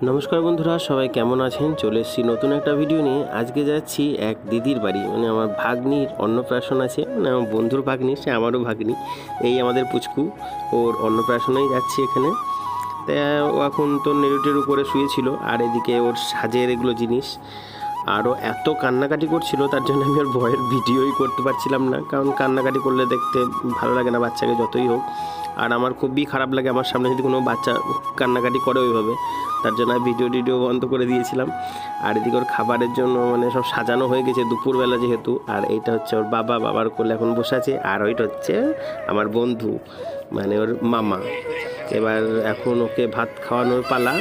নমস্কার বন্ধুরা, সবাই কেমন আছেন? চলে এসেছি নতুন একটা ভিডিও নিয়ে। আজকে যাচ্ছি এক দিদির বাড়ি, মানে আমার ভাগ্নির অন্নপ্রাশন আছে, মানে আমার বন্ধুর ভাগ্নি, সে আমারও ভাগ্নি। এই আমাদের পুচকু, ওর অন্নপ্রাশনেই যাচ্ছি এখানে। তাই ও এখন তো নেরুটের উপরে শুয়েছিল, আর এদিকে ওর সাজের এগুলো জিনিস, আরও এত কান্নাকাটি করছিল, তার জন্য আমি ওর ভয়ের ভিডিওই করতে পারছিলাম না, কারণ কান্নাকাটি করলে দেখতে ভালো লাগে না বাচ্চাকে, যতই হোক। আর আমার খুবই খারাপ লাগে আমার সামনে যদি কোনো বাচ্চা কান্নাকাটি করে ওইভাবে, তার জন্য ভিডিও বন্ধ করে দিয়েছিলাম। আর এদিকে ওর খাবারের জন্য মানে সব সাজানো হয়ে গেছে দুপুরবেলা যেহেতু। আর এইটা হচ্ছে ওর বাবার কোলে এখন বসে আছে, আর ওইটা হচ্ছে আমার বন্ধু, মানে ওর মামা। এবার এখন ওকে ভাত খাওয়ানোর পালা।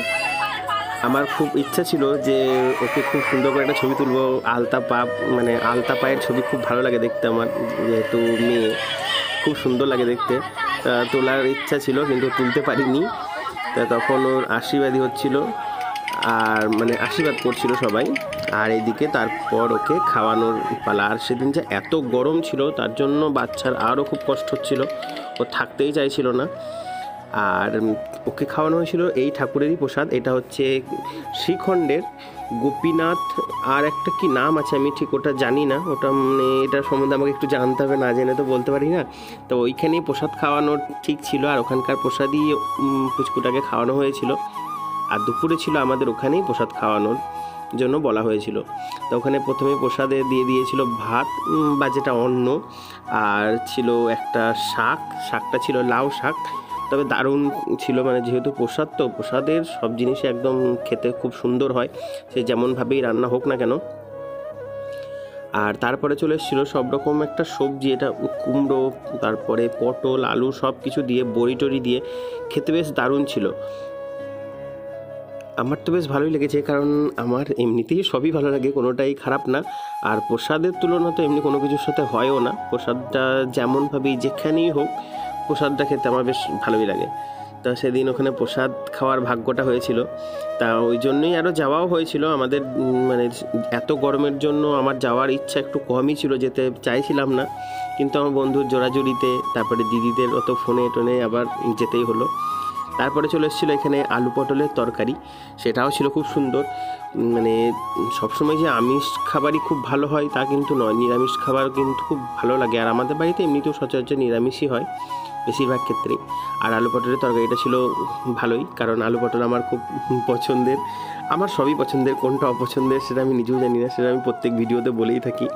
আমার খুব ইচ্ছা ছিল যে ওকে খুব সুন্দর করে একটা ছবি তুলবো, মানে আলতা পায়ের ছবি খুব ভালো লাগে দেখতে আমার, যেহেতু মেয়ে, খুব সুন্দর লাগে দেখতে। তোলার ইচ্ছা ছিল কিন্তু তুলতে পারিনি। তখন ওর আশীর্বাদই হচ্ছিল, আর মানে আশীর্বাদ করছিল সবাই। আর এইদিকে তারপর ওকে খাওয়ানোর পালা। আর সেদিন যে এত গরম ছিল, তার জন্য বাচ্চার আরও খুব কষ্ট হচ্ছিল, ও থাকতেই চাইছিল না। আর ওকে খাওয়ানো হয়েছিল এই ঠাকুরেরই প্রসাদ। এটা হচ্ছে শ্রীখণ্ডের গোপীনাথ, আর একটা কি নাম আছে আমি ঠিক ওটা জানি না, ওটা মানে এটার সম্বন্ধে আমাকে একটু জানতে হবে, না জেনে তো বলতে পারি না। তো ওইখানেই প্রসাদ খাওয়ানোর ঠিক ছিল, আর ওখানকার প্রসাদই পুচকুটাকে খাওয়ানো হয়েছিল। আর দুপুরে ছিল আমাদের ওখানেই প্রসাদ খাওয়ানোর জন্য বলা হয়েছিল। তো ওখানে প্রথমে প্রসাদে দিয়ে দিয়েছিল ভাত বা যেটা অন্ন, আর ছিল একটা শাকটা ছিল লাউ শাক। তবে দারুণ ছিল, মানে যেহেতু প্রসাদ, তো প্রসাদের সব জিনিসই একদম খেতে খুব সুন্দর হয়, সে যেমনভাবেই রান্না হোক না কেন। আর তারপরে চলে এসেছিলো সব রকম একটা সবজি, এটা কুমড়ো, তারপরে পটল, আলু, সব কিছু দিয়ে বড়ি টড়ি দিয়ে খেতে বেশ দারুণ ছিল। আমার তো বেশ ভালোই লেগেছে, কারণ আমার এমনিতেই সবই ভালো লাগে, কোনোটাই খারাপ না। আর প্রসাদের তুলনা তো এমনি কোনো কিছুর সাথে হয়ও না। প্রসাদটা যেমনভাবেই যেখানেই হোক, প্রসাদটা খেতে আমার বেশ ভালোই লাগে। তা সেদিন ওখানে প্রসাদ খাওয়ার ভাগ্যটা হয়েছিল, তা ওই জন্যই আরও যাওয়াও হয়েছিল আমাদের। মানে এত গরমের জন্য আমার যাওয়ার ইচ্ছা একটু কমই ছিল, যেতে চাইছিলাম না, কিন্তু আমার বন্ধুর জোরাজুরিতে, তারপরে দিদিদের অত ফোনে টোনে আবার যেতেই হলো। তারপরে চলে এসেছিলো এখানে আলু পটলের তরকারি, সেটাও ছিল খুব সুন্দর। মানে সবসময় যে আমিষ খাবারই খুব ভালো হয় তা কিন্তু নয়, নিরামিষ খাবার কিন্তু খুব ভালো লাগে। আর আমাদের বাড়িতে এমনিতেও সচরাচর নিরামিষই হয় বেশিরভাগ ক্ষেত্রেই। আর আলু পটলের তরকারিটা ছিল ভালোই, কারণ আলু পটল আমার খুব পছন্দের। আমার সবই পছন্দের, কোনটা অপছন্দের সেটা আমি নিজেও জানি না, সেটা আমি প্রত্যেক ভিডিওতে বলেই থাকি।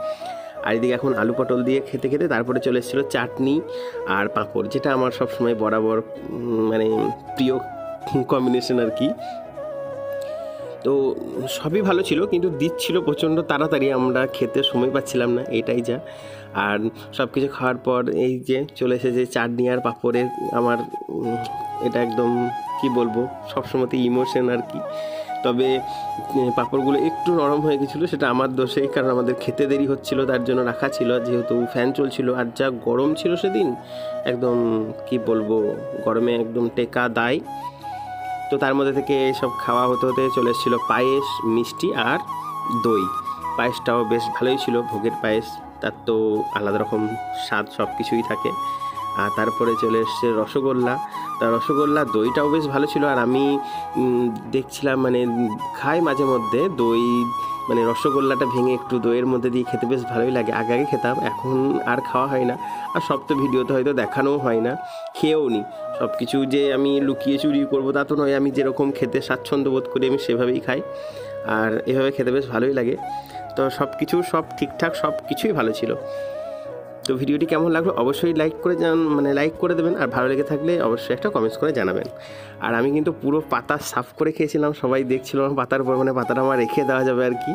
আর এদিকে এখন আলু পটল দিয়ে খেতে খেতে তারপরে চলে এসেছিলো চাটনি আর পাঁপড়, যেটা আমার সবসময় বরাবর মানে প্রিয় কম্বিনেশন আর কি। তো সবই ভালো ছিল, কিন্তু দিচ্ছিল প্রচণ্ড তাড়াতাড়ি, আমরা খেতে সময় পাচ্ছিলাম না, এটাই যা। আর সব কিছু খাওয়ার পর এই যে চলে এসেছে চাটনি আর পাঁপড়ের, আমার এটা একদম কি বলবো, সবসময়তে ইমোশন আর কি। তবে পাঁপড়গুলো একটু নরম হয়ে গেছিলো, সেটা আমার দোষেই, কারণ আমাদের খেতে দেরি হচ্ছিলো, তার জন্য রাখা ছিল, যেহেতু ফ্যান চলছিল। আর যা গরম ছিল সেদিন, একদম কি বলবো, গরমে একদম টেকা দায়। তো তার মধ্যে থেকে সব খাওয়া হতে হতে চলে এসেছিলো পায়েস, মিষ্টি আর দই। পায়েসটাও বেশ ভালোই ছিল, ভোগের পায়েস, তার তো আলাদা রকম স্বাদ, সব কিছুই থাকে। আর তারপরে চলে এসছে রসগোল্লা, তা রসগোল্লা দইটাও বেশ ভালো ছিল। আর আমি দেখছিলাম, মানে খাই মাঝে মধ্যে দই, মানে রসগোল্লাটা ভেঙে একটু দইয়ের মধ্যে দিয়ে খেতে বেশ ভালোই লাগে। আগে খেতাম, এখন আর খাওয়া হয় না। আর সব তো ভিডিওতে হয়তো দেখানোও হয় না, খেয়েও নি। সব কিছু যে আমি লুকিয়ে চুরি করবো তা তো নয়, আমি যেরকম খেতে স্বাচ্ছন্দ্য বোধ করি আমি সেভাবেই খাই, আর এভাবে খেতে বেশ ভালোই লাগে। তো সব ঠিকঠাক, সব কিছুই ভালো ছিল। তো ভিডিওটি কেমন লাগলো অবশ্যই লাইক করে দেবেন, আর ভালো লেগে থাকলে অবশ্যই একটা কমেন্টস করে জানাবেন। আর আমি কিন্তু পুরো পাতা সাফ করে খেয়েছিলাম, সবাই দেখছিল আমার পাতার উপর, মানে পাতাটা আমার রেখে দেওয়া যাবে আর কি।